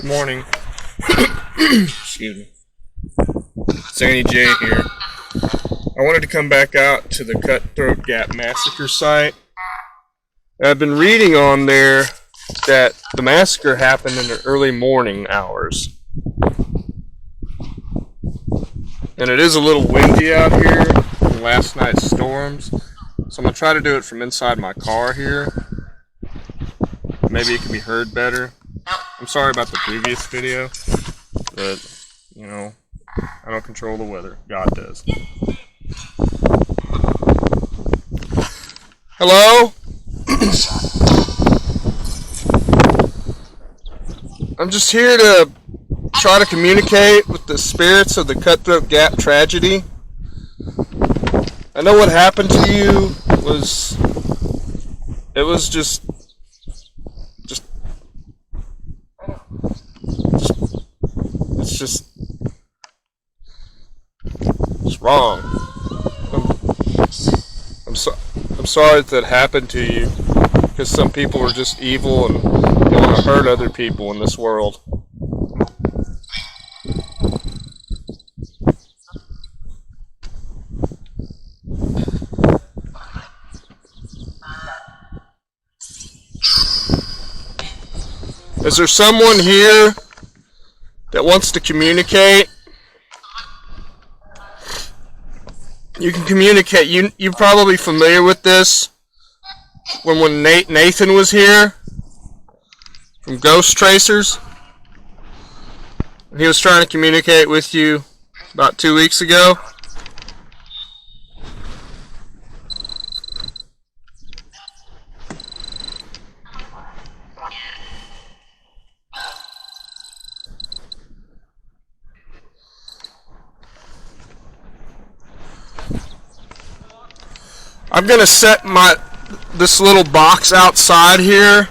morning. Excuse me. Sandy J here. I wanted to come back out to the Cutthroat Gap Massacre site. I've been reading on there that the massacre happened in the early morning hours. And it is a little windy out here from last night's storms. So I'm going to try to do it from inside my car here. Maybe it can be heard better. I'm sorry about the previous video, but, you know, I don't control the weather. God does. Hello? I'm just here to try to communicate with the spirits of the Cutthroat Gap tragedy. I know what happened to you was just it's wrong. I'm sorry that happened to you, because some people are just evil and they want to hurt other people in this world. Is there someone here that wants to communicate? You can communicate. You're probably familiar with this. When Nathan was here from Ghost Tracers, and he was trying to communicate with you about 2 weeks ago. I'm gonna set this little box outside here.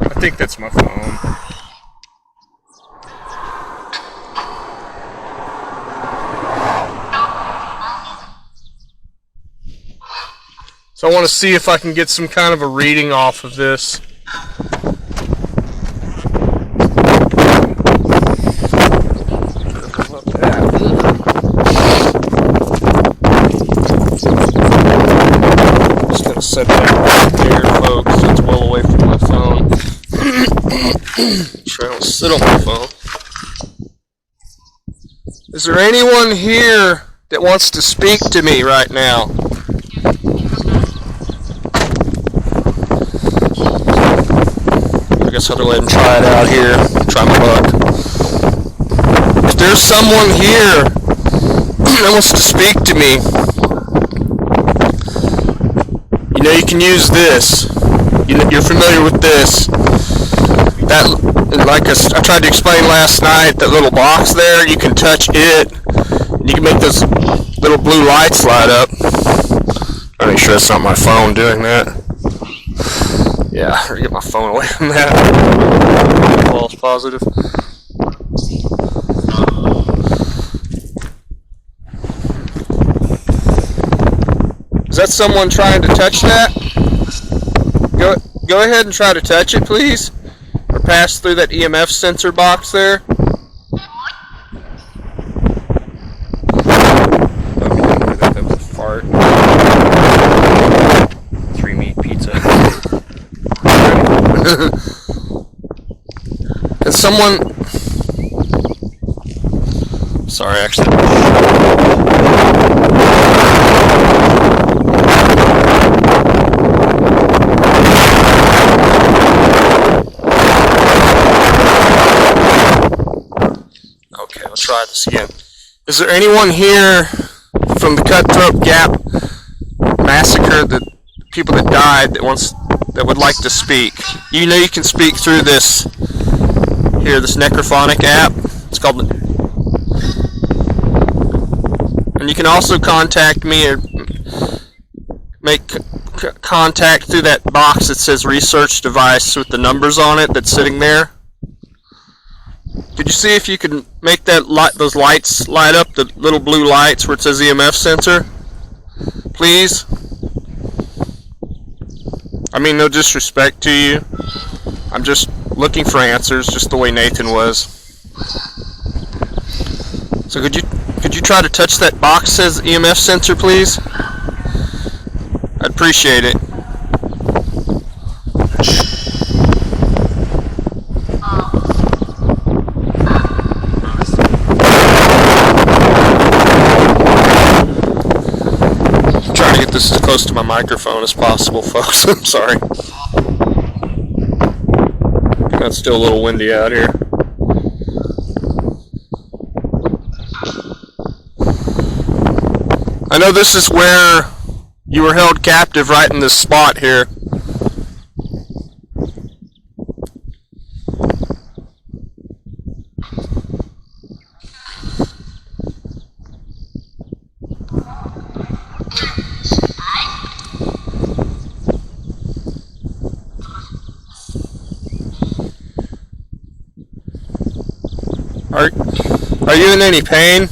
I think that's my phone. So I want to see if I can get some kind of a reading off of this. Set that right there, folks. It's well away from my phone. Sure I don't sit on my phone. Is there anyone here that wants to speak to me right now? I guess I'll go ahead and try it out here. Try my luck. If there's someone here that wants to speak to me, you know, you can use this. You're familiar with this. That, like I tried to explain last night, that little box there, you can touch it. And you can make those little blue lights light up. I'll make sure that's not my phone doing that. Yeah, I gotta get my phone away from that. False positive. Is that someone trying to touch that? Go ahead and try to touch it, please. Or pass through that EMF sensor box there. That was a fart. 3-meat pizza. And someone... Sorry, actually. Okay, let's try this again. Is there anyone here from the Cutthroat Gap Massacre, the people that died, that would like to speak? You know you can speak through this here, this necrophonic app. It's called, and you can also contact me or make contact through that box that says research device with the numbers on it that's sitting there. Could you see if you can make that those lights light up, the little blue lights where it says EMF sensor? Please? I mean, no disrespect to you. I'm just looking for answers, just the way Nathan was. So could you try to touch that box that says EMF sensor, please? I'd appreciate it. I'm trying to get this as close to my microphone as possible, folks. I'm sorry. It's still a little windy out here. I know this is where you were held captive, right in this spot here. Are you in any pain?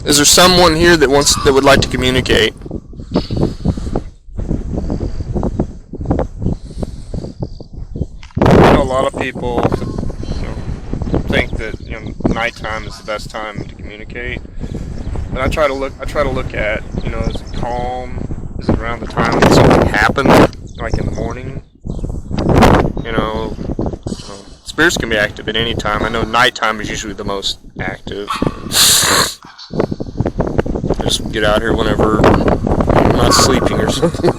Is there someone here that would like to communicate? I know a lot of people, think that nighttime is the best time to communicate. And I try to look at is it calm? Is it around the time that something happened, like in the morning? Spirits can be active at any time. I know nighttime is usually the most active. Just get out here whenever I'm not sleeping or something.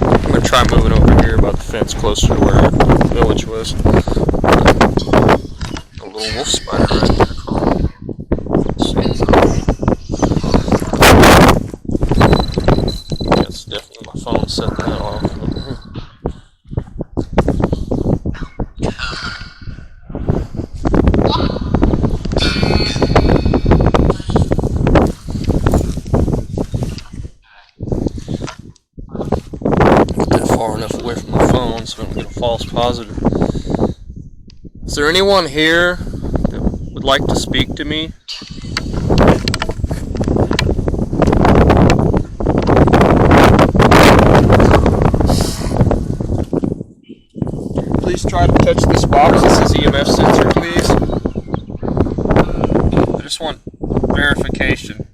I'm going to try moving over here about the fence closer to where the village was. A little wolf spider right there. That's definitely my phone setting that off. Far enough away from my phone so I don't get a false positive. Is there anyone here that would like to speak to me? Please try to touch this box that says EMF sensor, please. I just want verification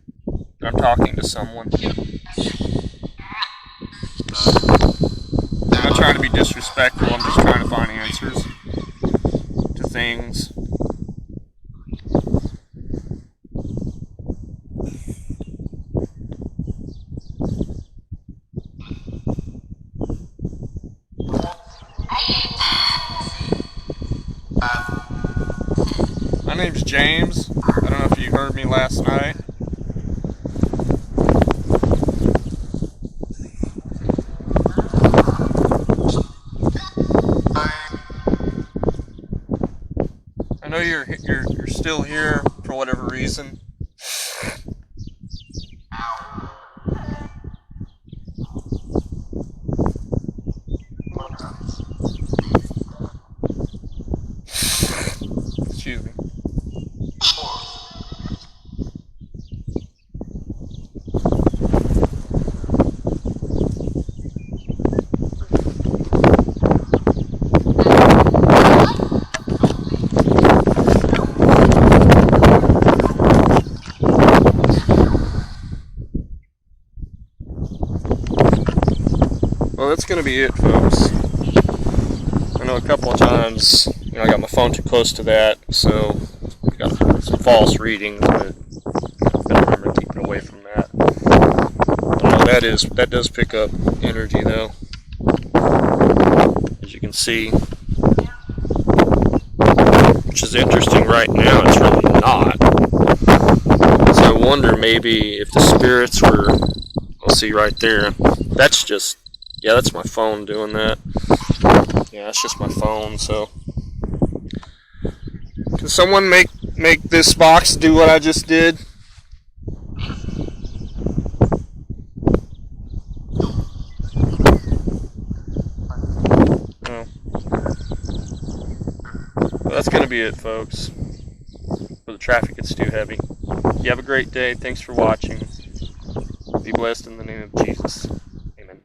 that I'm talking to someone. I'm not trying to be disrespectful, I'm just trying to find answers to things. My name's James. I don't know if you heard me last night. I know you're still here for whatever reason. Excuse me. Well, that's going to be it, folks. I know a couple of times, I got my phone too close to that, so I got some false readings, but I've got to remember keeping away from that. That does pick up energy, though, as you can see. which is interesting right now. It's really not. So I wonder maybe if the spirits were, I'll see right there. That's just, yeah, that's my phone doing that. Yeah, that's just my phone, so. Can someone make this box do what I just did? Oh. Well, that's going to be it, folks. For the traffic, it's too heavy. You have a great day. Thanks for watching. Be blessed in the name of Jesus. Amen.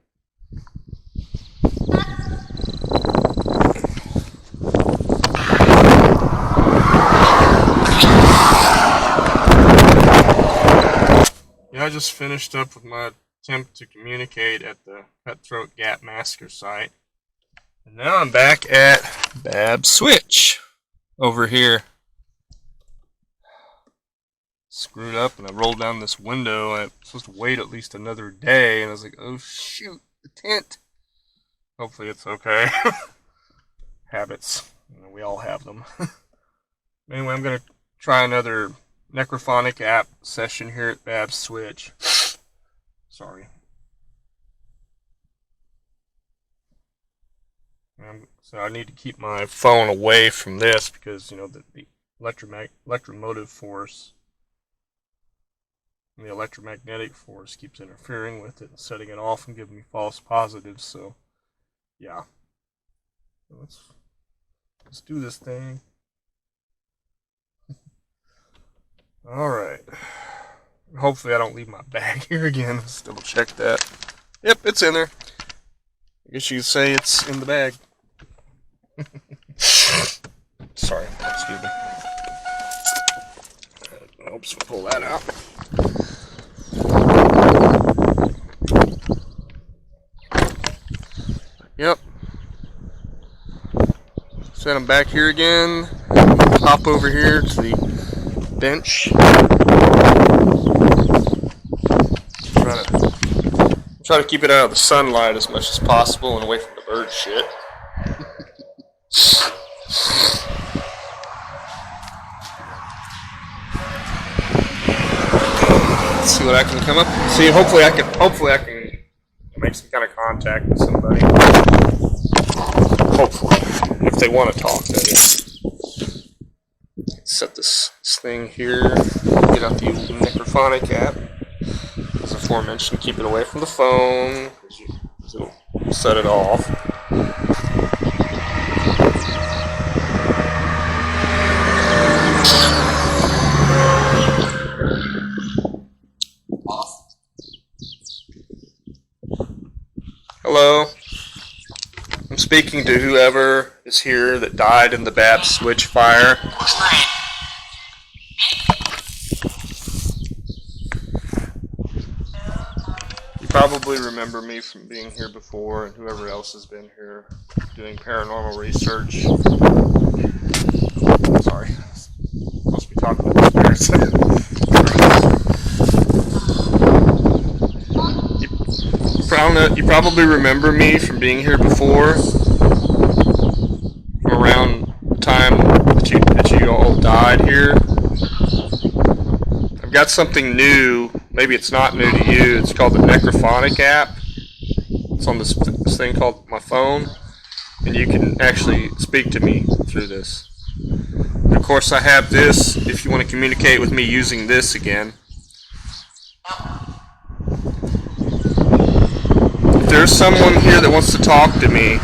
Yeah, I just finished up with my attempt to communicate at the Cutthroat Gap Massacre site. And now I'm back at Babbs Switch over here. Screwed up and I rolled down this window. I was supposed to wait at least another day and I was like, oh shoot, the tent. Hopefully it's okay. Habits. You know, we all have them. Anyway, I'm going to try another necrophonic app session here at Babbs Switch. Sorry. So I need to keep my phone away from this because, you know, the electromotive force and the electromagnetic force keeps interfering with it and setting it off and giving me false positives. So, yeah. Let's do this thing. Alright. Hopefully I don't leave my bag here again. Let's double check that. Yep, it's in there. I guess you could say it's in the bag. Sorry, excuse me. Oops, pull that out. Yep. Set them back here again. Hop over here to the bench. Try to keep it out of the sunlight as much as possible and away from the bird shit. Let's see what I can come up. See, hopefully I can make some kind of contact with somebody. Hopefully, if they want to talk, that is. Set this thing here. Get out the necrophonic app. As aforementioned, keep it away from the phone. It'll set it off. Hello. I'm speaking to whoever is here that died in the Babbs Switch fire. You probably remember me from being here before, and whoever else has been here doing paranormal research. Sorry. I'm supposed to be talking about spirits. You probably remember me from being here before, from around the time that you all died here. I've got something new. Maybe it's not new to you. It's called the Necrophonic app. It's on this thing called my phone, and you can actually speak to me through this. And of course, I have this if you want to communicate with me using this again. If there's someone here that wants to talk to me,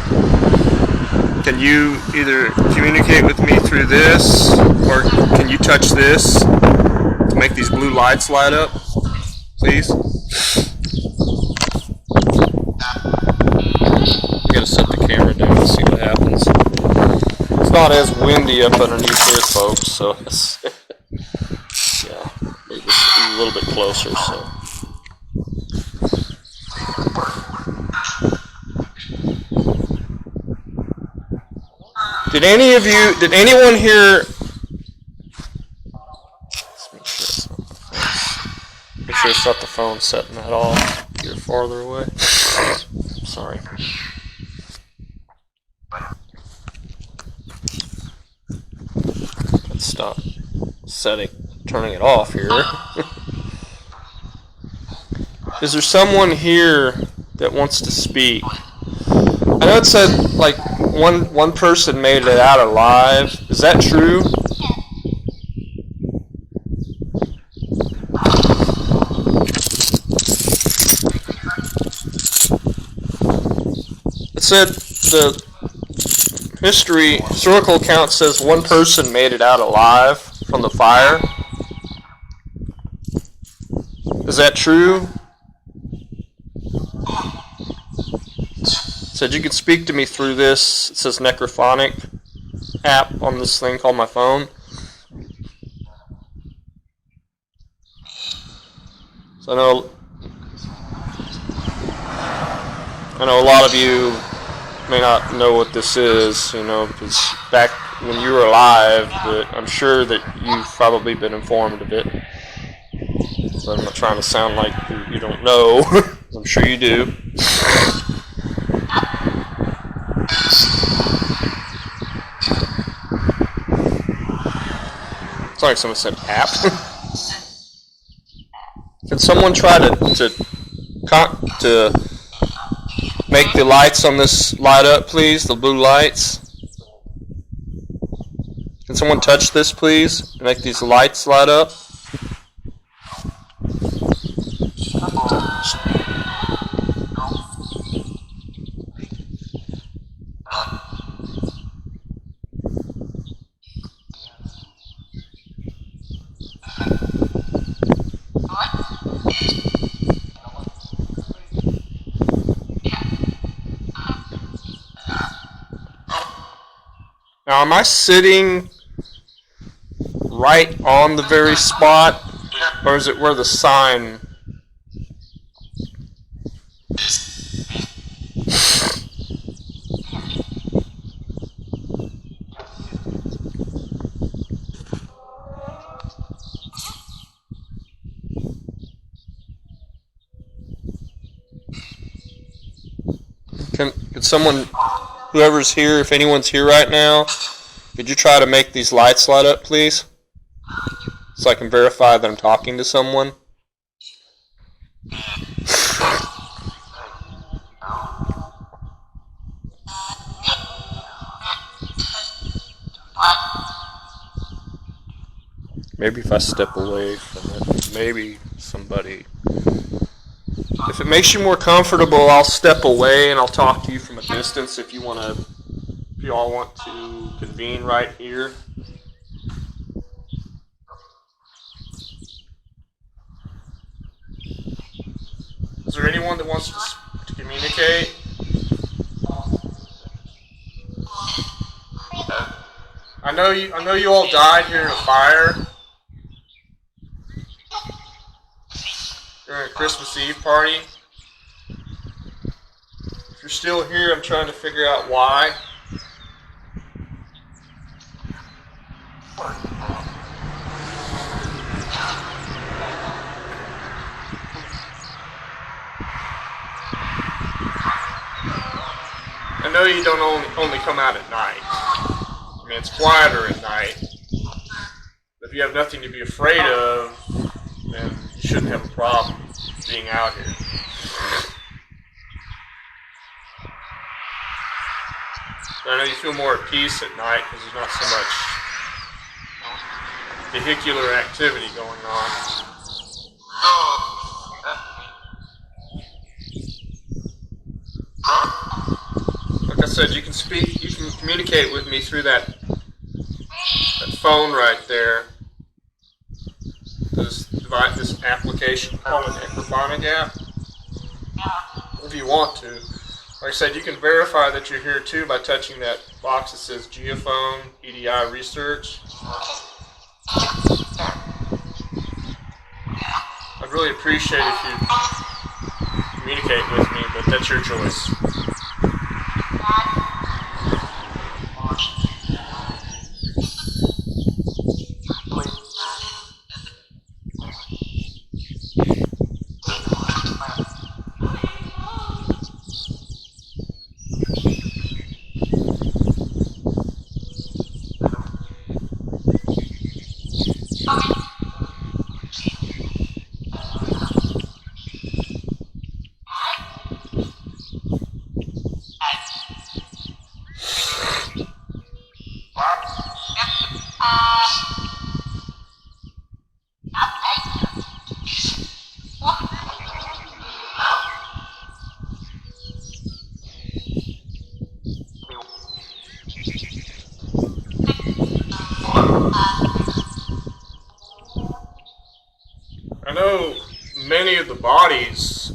can you either communicate with me through this, or can you touch this to make these blue lights light up, please? I gotta set the camera down and see what happens. It's not as windy up underneath here, folks, so it's yeah, maybe a little bit closer, so. Did anyone here, let's make sure it's not the phone setting that off. You're farther away. Sorry. turning it off here. Is there someone here that wants to speak? I know it said like one person made it out alive. Is that true? It said the historical account says one person made it out alive from the fire. Is that true? It said you can speak to me through this. It says necrophonic app on this thing called my phone. So I know a lot of you may not know what this is, because back when you were alive, but I'm sure that you've probably been informed of it. So I'm not trying to sound like you don't know. I'm sure you do. It's like someone said app. Can someone try to make the lights on this light up, please? The blue lights. Can someone touch this, please? Make these lights light up. Now, am I sitting right on the very spot, or is it where the sign? Can someone, whoever's here, if anyone's here right now, could you try to make these lights light up, please? So I can verify that I'm talking to someone. Maybe if I step away from it, maybe somebody... If it makes you more comfortable, I'll step away and I'll talk to you from a distance if you all want to convene right here. Is there anyone that wants to communicate? I know you all died here in a fire during a Christmas Eve party. If you're still here, I'm trying to figure out why. I know you don't only come out at night. I mean, it's quieter at night. If you have nothing to be afraid of, then you shouldn't have a problem being out here. But I know you feel more at peace at night because there's not so much vehicular activity going on. Like I said, you can communicate with me through that phone right there. This application called an necrophonic app. If you want to. Like I said, you can verify that you're here too by touching that box that says Geophone EDI Research. I'd really appreciate if you communicate with me, but that's your choice. know many of the bodies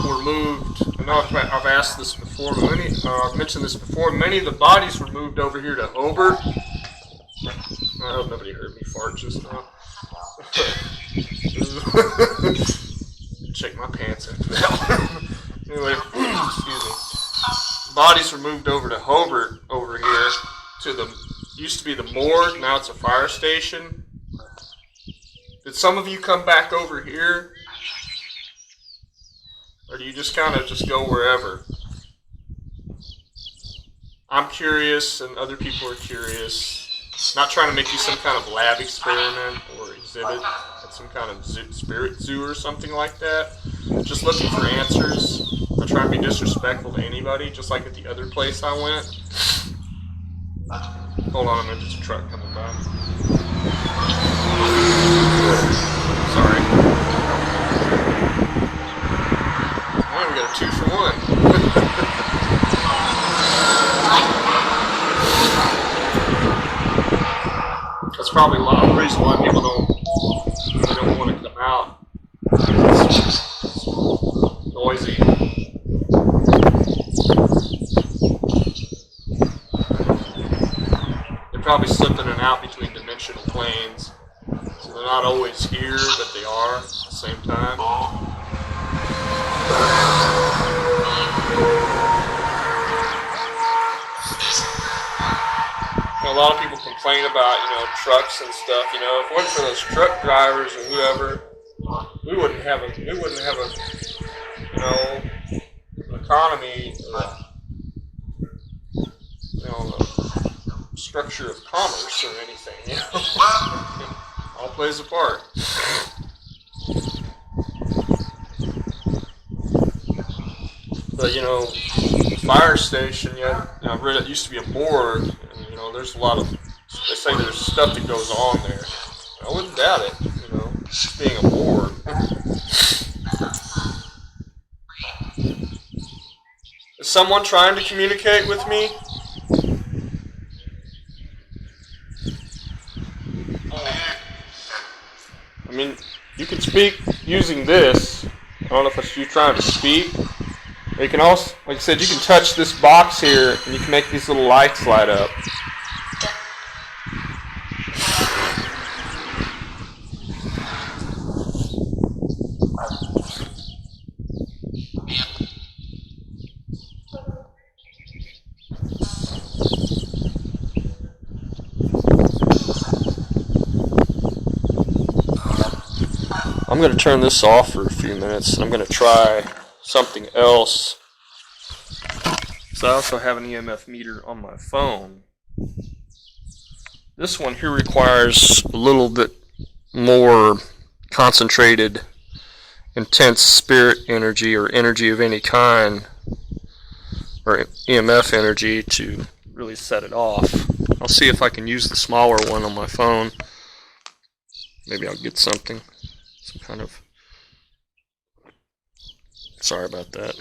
were moved. I know I've asked this before. I've mentioned this before. Many of the bodies were moved over here to Hobart. I hope nobody heard me fart just now. Check my pants after that. Anyway, excuse me. Bodies were moved over to Hobart over here to the used to be the morgue. Now it's a fire station. Did some of you come back over here? Or do you just kind of just go wherever? I'm curious and other people are curious. Not trying to make you some kind of lab experiment or exhibit at some kind of spirit zoo or something like that. Just looking for answers. Not trying to be disrespectful to anybody, just like at the other place I went. Hold on a minute, there's a truck coming by. Sorry. Man, we got a 2 for 1. That's probably a lot of the reason why people don't want to come out. It's noisy. They're probably slipping in and out between dimensional planes. So they're not always here, but they are at the same time. A lot of people complain about, trucks and stuff. If it wasn't for those truck drivers or whoever, we wouldn't have an economy, a structure of commerce or anything. It all plays a part. But the fire station, I've read it used to be a morgue, and there's a lot of, they say there's stuff that goes on there. I wouldn't doubt it, just being a morgue. Is someone trying to communicate with me? You can speak using this. I don't know if it's you trying to speak. Or you can also, like I said, you can touch this box here and you can make these little lights light up. I'm going to turn this off for a few minutes and I'm going to try something else. So I also have an EMF meter on my phone. This one here requires a little bit more concentrated, intense spirit energy or energy of any kind, or EMF energy to really set it off. I'll see if I can use the smaller one on my phone. Maybe I'll get something. Some kind of... Sorry about that.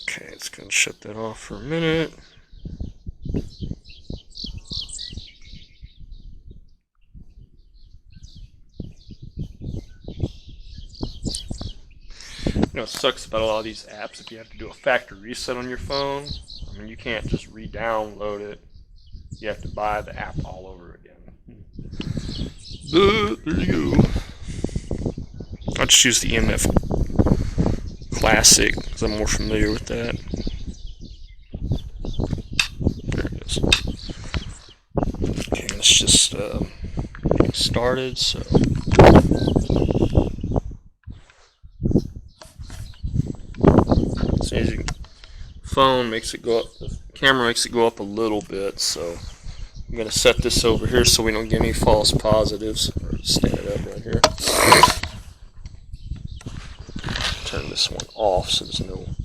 Okay, it's going to shut that off for a minute. It sucks about a lot of these apps if you have to do a factory reset on your phone. You can't just re-download it. You have to buy the app all over again. There you go. I'll just use the EMF Classic because I'm more familiar with that. There it is. Okay, let's just get started. So. Phone makes it go up, the camera makes it go up a little bit, so I'm going to set this over here so we don't get any false positives. Or stand it up right here. Turn this one off so there's no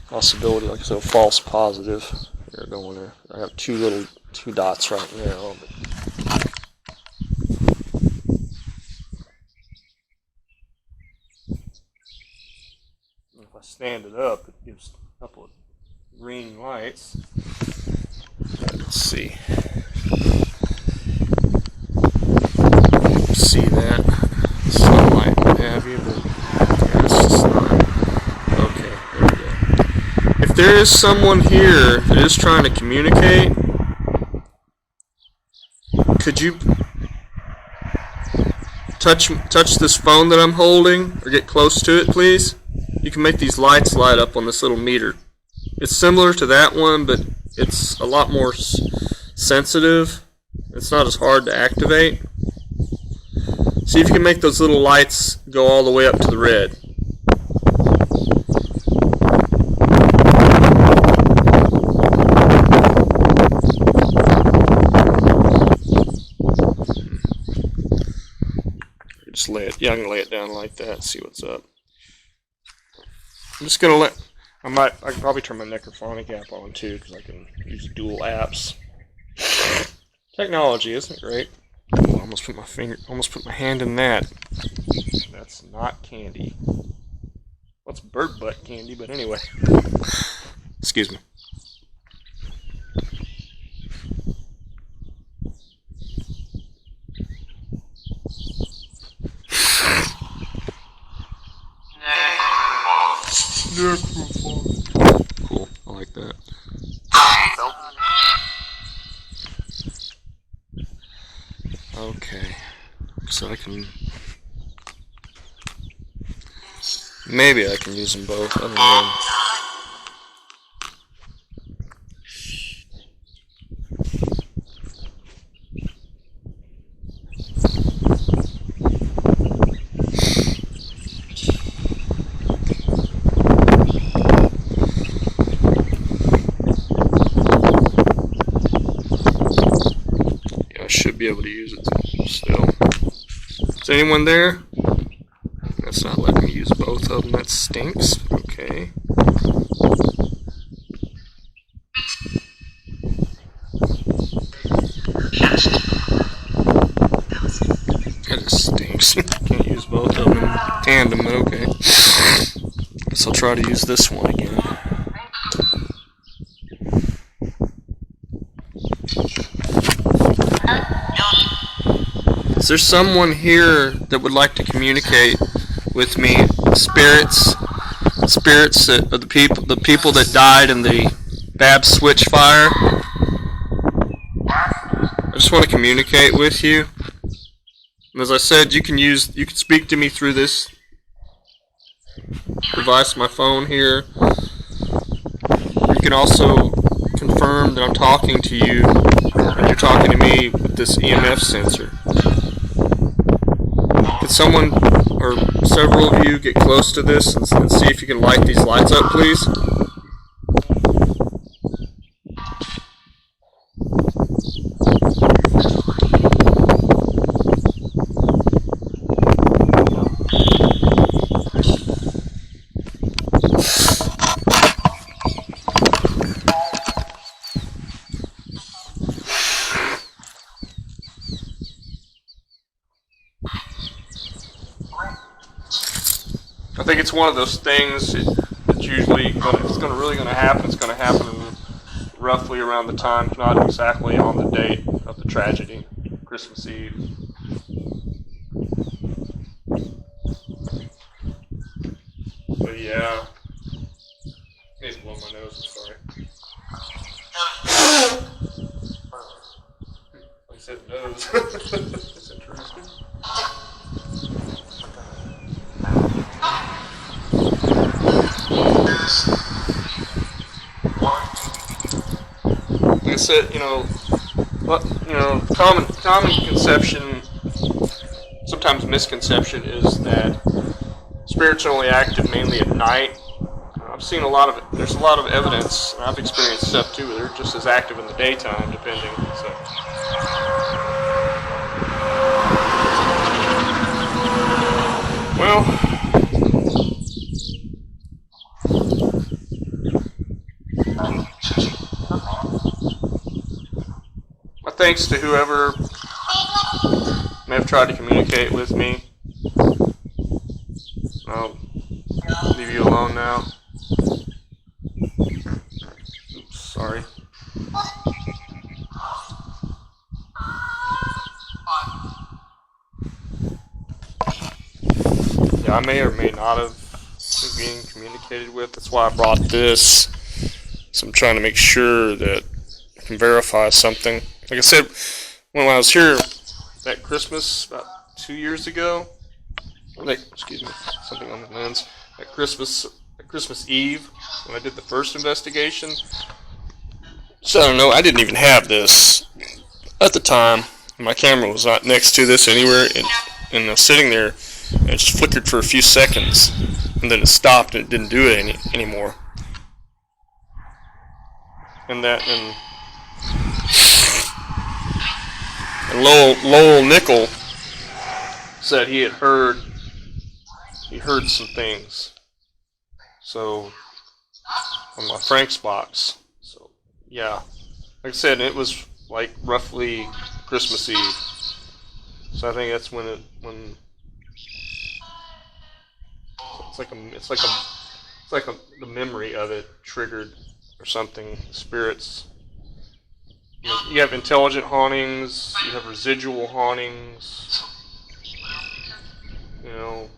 possibility, like I said, a false positive. Here, going there. I have two dots right now. If I stand it up, it gives a couple of green lights. Let's see. See that sunlight, what have you, but yeah, it's just not. Okay, there we go. If there is someone here that is trying to communicate, could you touch this phone that I'm holding or get close to it, please? You can make these lights light up on this little meter. It's similar to that one, but it's a lot more sensitive. It's not as hard to activate. See if you can make those little lights go all the way up to the red. Just lay it. Yeah, I'm gonna lay it down like that and see what's up. I'm just gonna let. I can probably turn my necrophonic app on too because I can use dual apps. Technology isn't great. Ooh, I almost put my hand in that. That's not candy. What's bird butt candy? But anyway, excuse me. Cool, I like that. Okay, so maybe I can use them both. I don't know. Be able to use it still. Is anyone there? That's not letting me use both of them. That stinks. Okay. That just stinks. Can't use both of them in tandem, but okay. Guess I'll try to use this one again. Is there someone here that would like to communicate with me? Spirits of the people that died in the Babbs switch fire. I just want to communicate with you. And as I said, you can speak to me through this device, my phone here. You can also confirm that I'm talking to you and you're talking to me with this EMF sensor. Could someone or several of you get close to this and see if you can light these lights up, please? I think it's one of those things that's usually really going to happen. It's going to happen roughly around the time, if not exactly on the date of the tragedy, Christmas Eve. But yeah, I need to blow my nose. I'm sorry. I said nose. That's interesting. Like I said, common conception, sometimes misconception, is that spirits are only active mainly at night. I've seen there's a lot of evidence, and I've experienced stuff too, where they're just as active in the daytime, depending. So. Well, my thanks to whoever may have tried to communicate with me. I'll leave you alone now. Yeah, I may or may not have been being communicated with. That's why I brought this. So I'm trying to make sure that I can verify something. Like I said, when I was here that Christmas about 2 years ago, excuse me, something on the lens. At Christmas Eve, when I did the first investigation. So I don't know. I didn't even have this at the time. My camera was not next to this anywhere, and I was sitting there, and it just flickered for a few seconds, and then it stopped, and it didn't do it anymore. And Lowell Nickel said he heard some things. So on my Frank's box. So yeah, like I said, it was like roughly Christmas Eve. So I think that's when the memory of it triggered or something. Spirits. You have intelligent hauntings. You have residual hauntings. You know.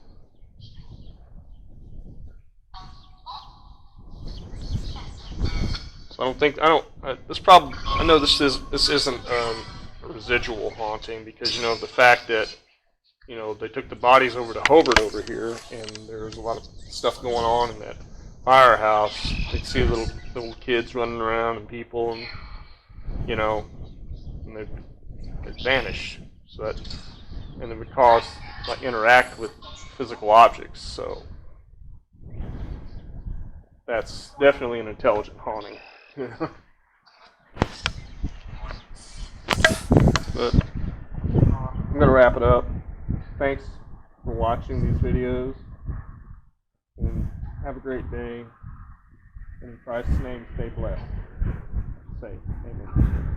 So I know this isn't a residual haunting, because the fact that they took the bodies over to Hobart over here, and there's a lot of stuff going on in that firehouse. They see little kids running around and people, and and they vanish. And it would cause interact with physical objects. So that's definitely an intelligent haunting. But I'm gonna wrap it up. Thanks for watching these videos, and have a great day. In Christ's name, stay blessed. Safe. Amen.